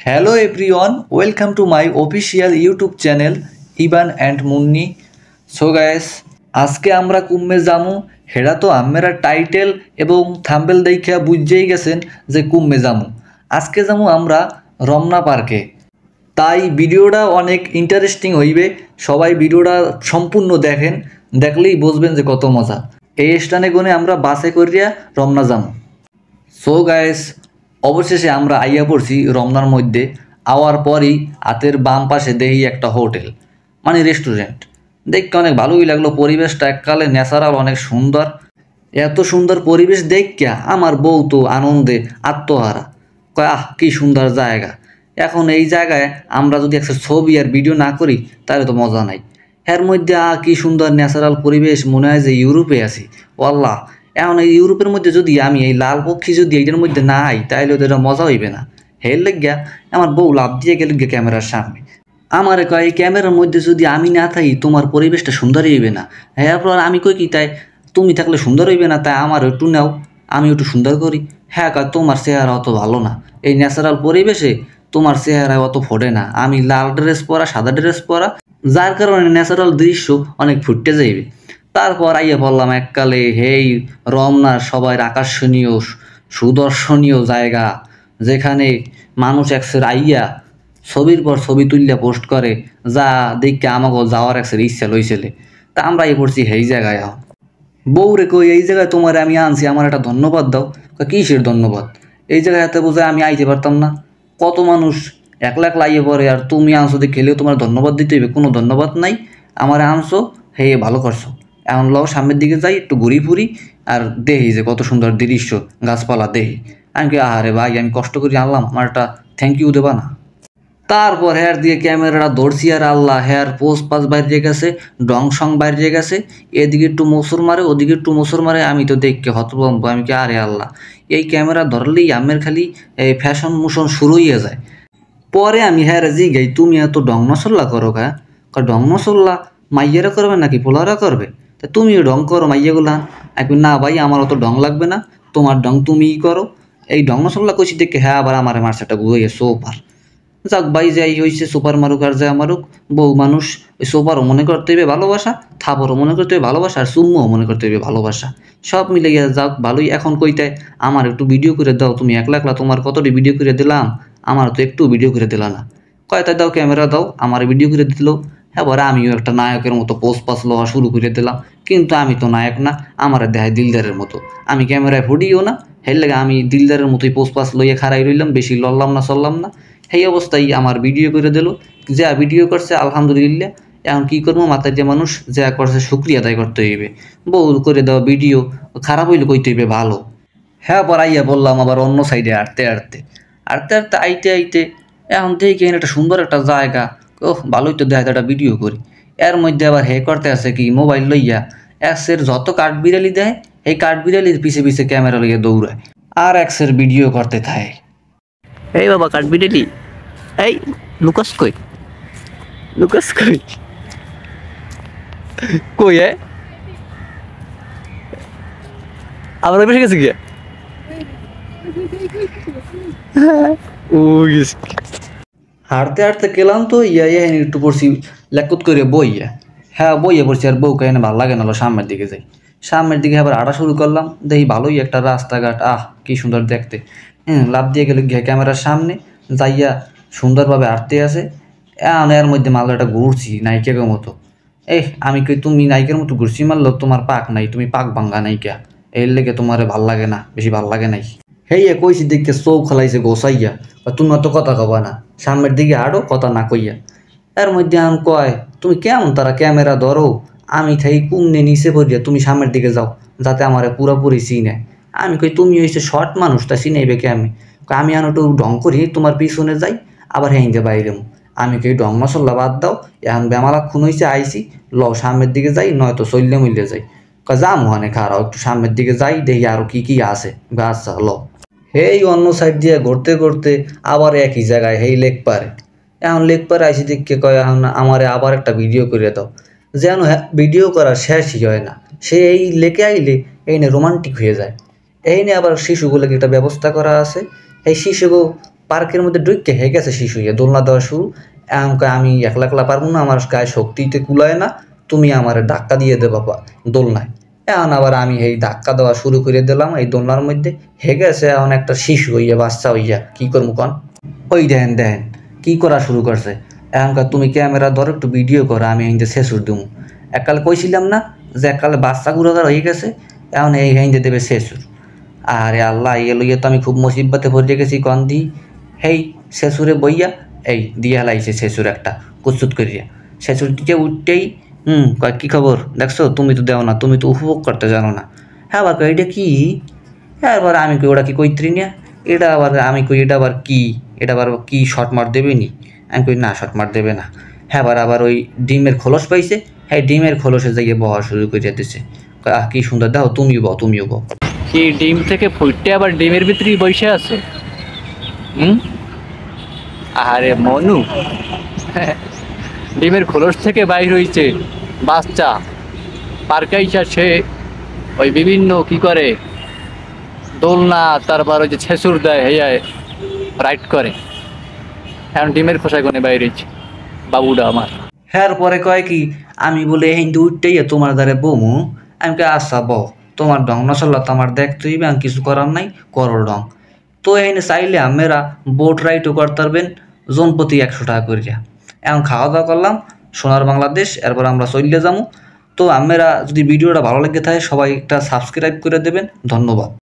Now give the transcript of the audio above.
Hello everyone, welcome to my official YouTube channel Iban and Munni. So guys, আজকে আমরা কুম্মে যামু হেডা তো আমরা টাইটেল এবং থাম্বনেল দেখে বুঝেই গেছেন যে কুম্মে যামু। আজকে যামু আমরা রমনা পার্কে। তাই ভিডিওটা অনেক ইন্টারেস্টিং হইবে, সবাই ভিডিওটা সম্পূর্ণ দেখেন, দেখলেই বুঝবেন যে কত মজা। এই স্থানে গনে আমরা বাসে করিয়া রমনা যামু। সো গাইস, অবশেষে আমরা আইয়া পড়ছি রমনার মধ্যে। আওয়ার পরই হাতের বাম পাশে দেখি একটা হোটেল, মানে রেস্টুরেন্ট। দেখতে অনেক ভালোই লাগলো, পরিবেশটা এককালে ন্যাচারাল, অনেক সুন্দর। এত সুন্দর পরিবেশ দেখিয়া আমার বউ তো আনন্দে আত্মহারা, কয় আহ কি সুন্দর জায়গা। এখন এই জায়গায় আমরা যদি একটা ছবি আর ভিডিও না করি তাহলে তো মজা নাই। এর মধ্যে কি সুন্দর ন্যাচারাল পরিবেশ, মনে হয় যে ইউরোপে আছি। ওয়াল্লাহ, এখন এই ইউরোপের মধ্যে যদি আমি এই লাল পক্ষী যদি এইটার মধ্যে না আই তাহলে ওদের মজা হইবে না। হের লেগিয়া আমার বউ লাভ দিয়ে গেল গিয়ে ক্যামেরার সামনে। আমার কয় এই ক্যামেরার মধ্যে যদি আমি না থাকি তোমার পরিবেশটা সুন্দর হইবে না। এরপর আমি কই কি তাই তুমি থাকলে সুন্দর হইবে না, তাই আমার একটু নাও, আমি একটু সুন্দর করি। হ্যাঁ কয় তোমার চেহারা অত ভালো না, এই ন্যাচারাল পরিবেশে তোমার চেহারা অত ফোটে না। আমি লাল ড্রেস পরা, সাদা ড্রেস পরা, যার কারণে ন্যাচারাল দৃশ্য অনেক ফুটতে যাইবে। তারপর আইয়া পড়লাম এককালে হেই রমনার সবার আকর্ষণীয় সুদর্শনীয় জায়গা, যেখানে মানুষ একসের আইয়া ছবির পর ছবি তুললে পোস্ট করে, যা দেখে আমাকে যাওয়ার একসের ইচ্ছা লইছিলে। তা আমরা আইয়া পড়ছি এই জায়গায়। বউ রে কই এই জায়গায় তোমার আমি আনছি, আমার একটা ধন্যবাদ দাও। কিসের ধন্যবাদ? এই জায়গায় এত বোঝায় আমি আইতে পারতাম না? কত মানুষ একলা একলা আইয়ে পড়ে, আর তুমি আনছো দেখে খেলেও তোমার ধন্যবাদ দিতে হইবে? কোনো ধন্যবাদ নাই, আমার আনছো, হে ভালো করছো। এখন লও সামনের দিকে যাই, একটু ঘুরি ফুরি আর দেখি যে কত সুন্দর দৃশ্য, গাছপালা দেখি। আমি কি আহারে ভাই, আমি কষ্ট করে আনলাম, আমার একটা থ্যাংক ইউ দেবা না? তারপর হেয়ার দিয়ে ক্যামেরাটা ধরছি, আর আল্লাহ হেয়ার পোস্ট পাস বাইরে গেছে, ডং সং বাইরে গেছে, এদিকে একটু মোসর মারে, ওদিকে একটু মোসর মারে। আমি তো দেখকে হতভম্ব, আমি কি আরে আল্লাহ, এই ক্যামেরা ধরলেই আমের খালি এই ফ্যাশন মোশন শুরু হয়ে যায়। পরে আমি হ্যাঁ জিগাই, তুমি এত ডং নসল্লা করো কা? ডং নসল্লা মাইয়েরা করবে নাকি পোলারা করবে? তা তুমিও ডং করো মাইয়াগুলা। একদিন না ভাই, আমার অত ডং লাগবে না, তোমার ডং তুমিই করো। এই ডং নসল্লা কইছি দেখে হ্যাঁ আবার আমার মার্চাটা ঘুরে সোপার। যাক ভাই, যাই হয়েছে, সুপার মারুক আর যা মারুক, বউ মানুষ, ওই সোপারও মনে করতে হইবে ভালোবাসা, থাপরও মনে করতে হইবে ভালোবাসা, আর চুম্মও মনে করতে হইবে ভালোবাসা। সব মিলে গিয়ে যাক ভালোই। এখন কইতে আমার একটু ভিডিও করে দাও, তুমি একলা একলা তোমার কতটি ভিডিও করে দিলাম, আমার তো একটু ভিডিও করে দিলা না। কয়টা দাও, ক্যামেরা দাও, আমার ভিডিও করে দিল। এবার আমিও একটা নায়কের মতো পোজ পাস লওয়া শুরু করে দিলাম, কিন্তু আমি তো নায়ক না, আমার দেখায় দিলদারের মতো। আমি ক্যামেরায় ফুটিও না, হের লাগে আমি দিলদারের মতোই পোজ পাস লইয়া খাড়াই রইলাম, বেশি লড়লাম না চললাম না। সেই অবস্থায় আমার ভিডিও করে দিল, যা ভিডিও করছে আলহামদুলিল্লাহ। এখন কী করবো, মাথায় যে মানুষ যা করছে শুক্রিয়া আদায় করতে হইবে। বউ করে দেওয়া ভিডিও খারাপ হইলে কইতে হইবে ভালো। হ্যাঁ পর আইয়া বললাম আবার অন্য সাইডে হাঁটতে হাঁটতে হাঁটতে হাঁটতে আইতে আইতে এখন দেখি একটা সুন্দর একটা জায়গা, ওহ ভালোই তো দেখা একটা ভিডিও করি। এর মধ্যে আবার হে করতে আছে কি, মোবাইল লইয়া এক্সের যত কাঠবিড়ালি দেয়, এই কাঠবিড়ালির পিছে পিছে ক্যামেরা লইয়া দৌড়ায় আর এক্সের ভিডিও করতে থাকে। এই বাবা কাঠবিড়ালি, এই লুকাস কই, লুকাস কই, কই আমরা বেশি গেছি গিয়ে হাঁটতে হাঁটতে গেলাম তো ইয়া ইয়া একটু পড়ছি লেকুত করে বইয়া। হ্যাঁ বইয়া পড়ছি, আর বউ কেন ভালো লাগে না, সামনের দিকে যাই। সামনের দিকে আবার হাঁটা শুরু করলাম, দেখি ভালোই একটা রাস্তাঘাট, আহ কি সুন্দর দেখতে। লাভ দিয়ে গেলে গিয়ে ক্যামেরার সামনে যাইয়া সুন্দরভাবে হাঁটতে আছে। এর মধ্যে মালটা ঘুরছি নায়িকের মতো। আমি কই তুমি নায়িকের মতো ঘুরছি মারলো, তোমার পাক নাই, তুমি পাক ভাঙ্গা নায়িকা, এর লেগে তোমার ভাল লাগে না, বেশি ভাল লাগে নাই। হেইয়া কইছি দেখে চৌ খেলাইছে গোসাইয়া, তুমি অত কথা কবা না, সামনের দিকে আড়ো কথা না কইয়া। এর মধ্যে আম কয় তুমি কেমন তারা ক্যামেরা ধরো, আমি থাই কুমনে নিচে পড়িয়া তুমি সামনের দিকে যাও, যাতে আমার পুরাপুরি চিনে। আমি কই তুমি হয়েছে শর্ট মানুষ, তা চিনাইবে কে? আমি আনো একটু ঢং করি তোমার পিছনে যাই, আবার হেঁকে বাইরে। আমি কই ঢং মশলা বাদ দাও, এখন বেমালা খুন হয়েছে আইসি, ল সামনের দিকে যাই, নয়তো চললে মিললে যাই। যাম ওখানে খারাও, একটু সামনের দিকে যাই, দেখি আরো কি কি আছে গাছ ল। হেই অন্য সাইড দিয়ে ঘুরতে ঘুরতে আবার একই জায়গায় হেই লেক পারে। এখন লেক পারে আইসি দেখে কয় এখন আমারে আবার একটা ভিডিও করে দাও। যেন ভিডিও করার শেষই হয় না, সে এই লেকে আইলে এই নিয়ে রোমান্টিক হয়ে যায়। এই নিয়ে আবার শিশুগুলোকে একটা ব্যবস্থা করা আছে, এই শিশুগো পার্কের মধ্যে ঢুকে হয়ে গেছে শিশু হইয়া দোলনা দেওয়া শুরু। এখন কয় আমি একলা একলা পারবো না, আমার গায়ে শক্তিতে কুলায় না, তুমি আমার ধাক্কা দিয়ে দে বাবা দোলনায়। এখন আবার আমি এই ধাক্কা দেওয়া শুরু করে দিলাম এই দোলনার মধ্যে, হে গেছে এখন একটা শিশু হইয়া বাচ্চা হইয়া কি করবো কন। ওই দেখেন দেখেন কি করা শুরু করছে। এখনকার তুমি ক্যামেরা ধরো একটু ভিডিও করো, আমি হিন্দে শেষুর দিমু। এককালে কইছিলাম না যে এককালে বাচ্চা গুড়াদার হয়ে গেছে, এখন এই হিন্দে দেবে শেষুর। আরে আল্লাহ ইয়ে লইয়া তো আমি খুব মুসিবতে ভরে গেছি কন দি। হেই শেষুরে বইয়া এই দিয়া লাইছে শেষুর একটা কুচুত করিয়া। শেষুর দিকে উঠতেই কয় কী খবর দেখছো, তুমি তো দেও না, তুমি তো উপভোগ করতে জানো না। হ্যাঁ আবার কয় এটা কি, এবার আমি কই ওটা কি কইত্রি না, এটা আবার আমি কই এটা আবার কি, এটা আবার কি শর্ট মার দেবে নি। আমি কই না শর্ট মার দেবে না। হ্যাঁ আবার ওই ডিমের খোলস পাইছে, হ্যাঁ ডিমের খোলসে যাইয়ে বহা শুরু করিয়া দিছে। আহ কি সুন্দর, দেখো তুমিও বও তুমিও বও। কি ডিম থেকে ফুটতে আবার ডিমের ভিতরেই বসে আছে। আরে মনু, ডিমের খোলস থেকে বাইর হইছে বাচ্চা, পার্কাইসা সে ওই বিভিন্ন কি করে দোলনা, তারপর ওই যে ছেঁচুর দেয় হেয়ায় রাইড করে। এখন ডিমের খোসায় কোনে বাইর হইছে বাবুটা আমার। হ্যাঁ পরে কয় কি আমি বলে হিন্দু উঠতেই তোমার দ্বারে বমু। আমি কে আচ্ছা বউ তোমার ডং নসল্লা তো আমার দেখতে হইবে, আমি কিছু করার নাই করো ডং। তো এখানে চাইলে আমরা বোট রাইডও করতে পারবেন জন প্রতি 100 টাকা করিয়া। এখন খাওয়া দাওয়া করলাম সোনার বাংলাদেশ, এরপর আমরা চলে যাবো। তো আমরা যদি ভিডিওটা ভালো লেগে থাকে সবাই একটা সাবস্ক্রাইব করে দেবেন, ধন্যবাদ।